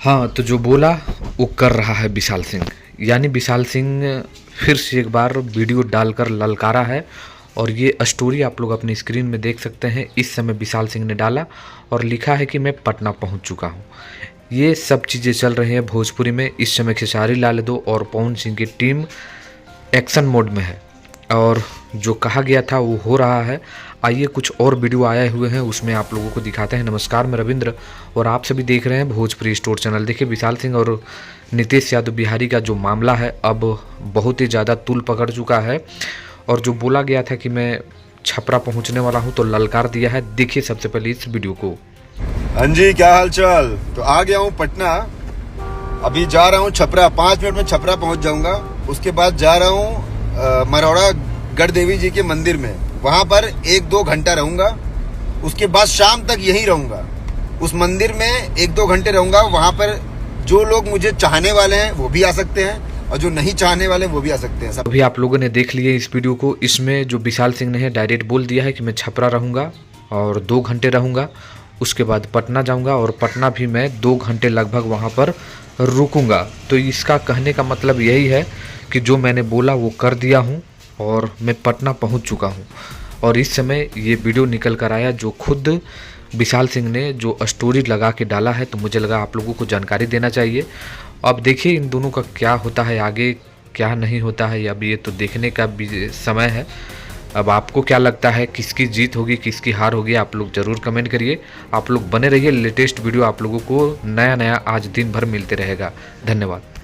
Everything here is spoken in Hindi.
हाँ, तो जो बोला वो कर रहा है विशाल सिंह। यानी विशाल सिंह फिर से एक बार वीडियो डालकर ललकारा है और ये स्टोरी आप लोग अपनी स्क्रीन में देख सकते हैं। इस समय विशाल सिंह ने डाला और लिखा है कि मैं पटना पहुंच चुका हूं। ये सब चीज़ें चल रही हैं भोजपुरी में। इस समय खेसारी लाल यादव और पवन सिंह की टीम एक्शन मोड में है और जो कहा गया था वो हो रहा है। आइए कुछ और वीडियो आए हुए हैं उसमें आप लोगों को दिखाते हैं। नमस्कार, मैं रविंद्र और आप सभी देख रहे हैं भोजपुरी स्टोर चैनल। देखिए, विशाल सिंह और नीतीश यादव बिहारी का जो मामला है अब बहुत ही ज़्यादा तूल पकड़ चुका है और जो बोला गया था कि मैं छपरा पहुंचने वाला हूं तो ललकार दिया है। देखिए सबसे पहले इस वीडियो को। हाँ जी, क्या हाल चाल। तो आ गया हूँ पटना, अभी जा रहा हूँ छपरा। 5 मिनट में छपरा पहुँच जाऊँगा। उसके बाद जा रहा हूँ मरौड़ा गढ़ देवी जी के मंदिर में, वहाँ पर 1-2 घंटा रहूँगा। उसके बाद शाम तक यहीं रहूँगा, उस मंदिर में 1-2 घंटे रहूँगा। वहाँ पर जो लोग मुझे चाहने वाले हैं वो भी आ सकते हैं और जो नहीं चाहने वाले वो भी आ सकते हैं। सब अभी आप लोगों ने देख लिए इस वीडियो को। इसमें जो विशाल सिंह ने डायरेक्ट बोल दिया है कि मैं छपरा रहूँगा और 2 घंटे रहूँगा, उसके बाद पटना जाऊँगा और पटना भी मैं 2 घंटे लगभग वहाँ पर रुकूँगा। तो इसका कहने का मतलब यही है कि जो मैंने बोला वो कर दिया हूँ और मैं पटना पहुँच चुका हूँ। और इस समय ये वीडियो निकल कर आया जो खुद विशाल सिंह ने जो स्टोरी लगा के डाला है, तो मुझे लगा आप लोगों को जानकारी देना चाहिए। अब देखिए इन दोनों का क्या होता है आगे, क्या नहीं होता है, अब ये तो देखने का भी समय है। अब आपको क्या लगता है किसकी जीत होगी किसकी हार होगी, आप लोग ज़रूर कमेंट करिए। आप लोग बने रहिए, लेटेस्ट वीडियो आप लोगों को नया नया आज दिन भर मिलते रहेगा। धन्यवाद।